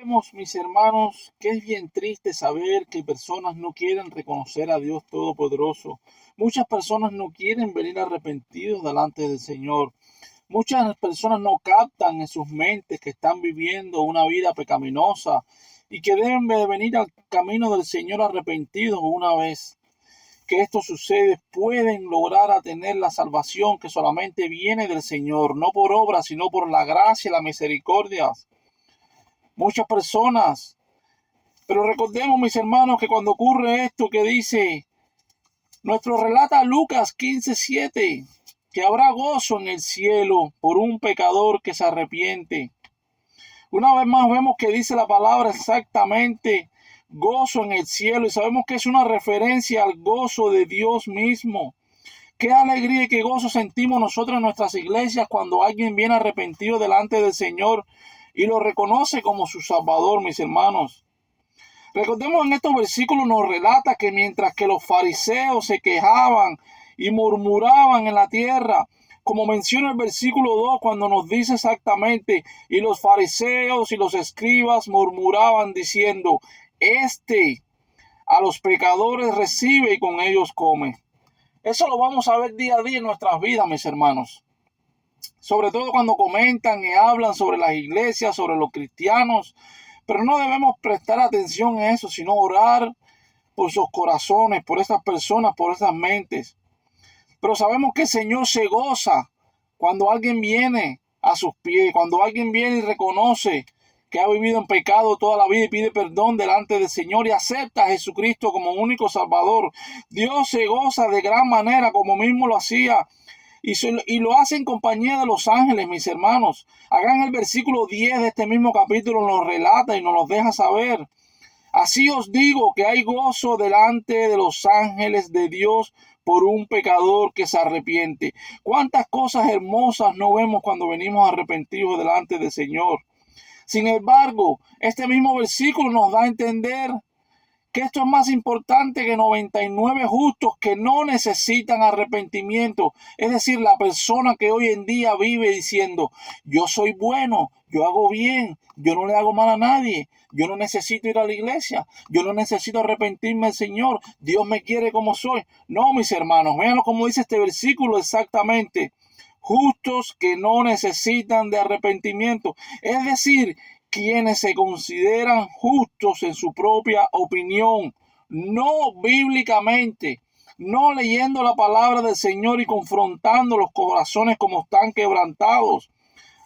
Vemos, mis hermanos, que es bien triste saber que personas no quieren reconocer a Dios Todopoderoso. Muchas personas no quieren venir arrepentidos delante del Señor. Muchas personas no captan en sus mentes que están viviendo una vida pecaminosa y que deben de venir al camino del Señor arrepentidos una vez que esto sucede, pueden lograr a tener la salvación que solamente viene del Señor, no por obra, sino por la gracia y la misericordia. Muchas personas, pero recordemos, mis hermanos, que cuando ocurre esto que dice, nuestro relata Lucas 15:7, que habrá gozo en el cielo por un pecador que se arrepiente. Una vez más vemos que dice la palabra exactamente gozo en el cielo y sabemos que es una referencia al gozo de Dios mismo. Qué alegría y qué gozo sentimos nosotros en nuestras iglesias cuando alguien viene arrepentido delante del Señor y lo reconoce como su Salvador, mis hermanos. Recordemos en estos versículos nos relata que mientras que los fariseos se quejaban y murmuraban en la tierra, como menciona el versículo 2 cuando nos dice exactamente, y los fariseos y los escribas murmuraban diciendo, a los pecadores recibe y con ellos come. Eso lo vamos a ver día a día en nuestras vidas, mis hermanos. Sobre todo cuando comentan y hablan sobre las iglesias, sobre los cristianos. Pero no debemos prestar atención a eso, sino orar por sus corazones, por estas personas, por estas mentes. Pero sabemos que el Señor se goza cuando alguien viene a sus pies, cuando alguien viene y reconoce que ha vivido en pecado toda la vida y pide perdón delante del Señor y acepta a Jesucristo como único Salvador. Dios se goza de gran manera como mismo lo hacía y lo hace en compañía de los ángeles, mis hermanos. Acá en el versículo 10 de este mismo capítulo nos relata y nos lo deja saber. Así os digo que hay gozo delante de los ángeles de Dios por un pecador que se arrepiente. Cuántas cosas hermosas no vemos cuando venimos arrepentidos delante del Señor. Sin embargo, este mismo versículo nos da a entender que esto es más importante que 99 justos que no necesitan arrepentimiento. Es decir, la persona que hoy en día vive diciendo, yo soy bueno, yo hago bien, yo no le hago mal a nadie, yo no necesito ir a la iglesia, yo no necesito arrepentirme al Señor, Dios me quiere como soy. No, mis hermanos, véanlo como dice este versículo exactamente. Justos que no necesitan de arrepentimiento. Es decir, quienes se consideran justos en su propia opinión, no bíblicamente, no leyendo la palabra del Señor y confrontando los corazones como están quebrantados.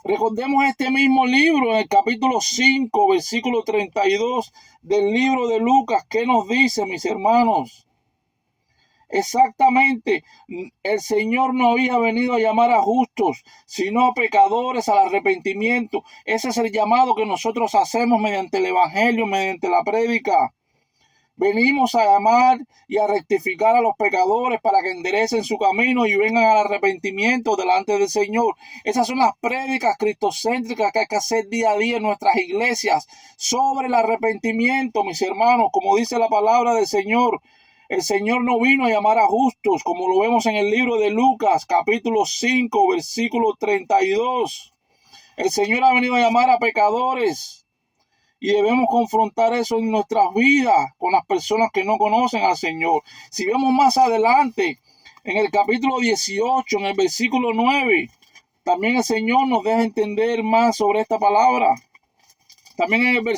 Recordemos este mismo libro en el capítulo 5, versículo 32 del libro de Lucas. ¿Qué nos dice, mis hermanos? Exactamente, el Señor no había venido a llamar a justos, sino a pecadores al arrepentimiento. Ese es el llamado que nosotros hacemos mediante el Evangelio, mediante la prédica. Venimos a llamar y a rectificar a los pecadores para que enderecen su camino y vengan al arrepentimiento delante del Señor. Esas son las prédicas cristocéntricas que hay que hacer día a día en nuestras iglesias sobre el arrepentimiento, mis hermanos, como dice la palabra del Señor. El Señor no vino a llamar a justos, como lo vemos en el libro de Lucas, capítulo 5, versículo 32. El Señor ha venido a llamar a pecadores y debemos confrontar eso en nuestras vidas con las personas que no conocen al Señor. Si vemos más adelante, en el capítulo 18, en el versículo 9, también el Señor nos deja entender más sobre esta palabra. También en el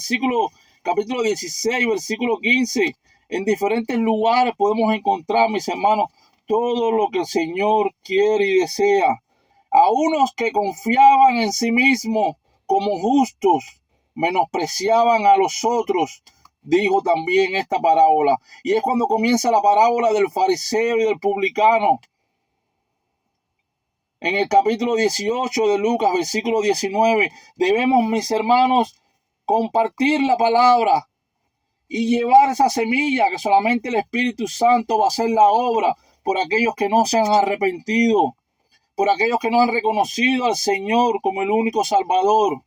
capítulo 16, versículo 15, en diferentes lugares podemos encontrar, mis hermanos, todo lo que el Señor quiere y desea. A unos que confiaban en sí mismos como justos, menospreciaban a los otros, dijo también esta parábola. Y es cuando comienza la parábola del fariseo y del publicano. En el capítulo 18 de Lucas, versículo 19, debemos, mis hermanos, compartir la palabra y llevar esa semilla que solamente el Espíritu Santo va a hacer la obra por aquellos que no se han arrepentido, por aquellos que no han reconocido al Señor como el único Salvador.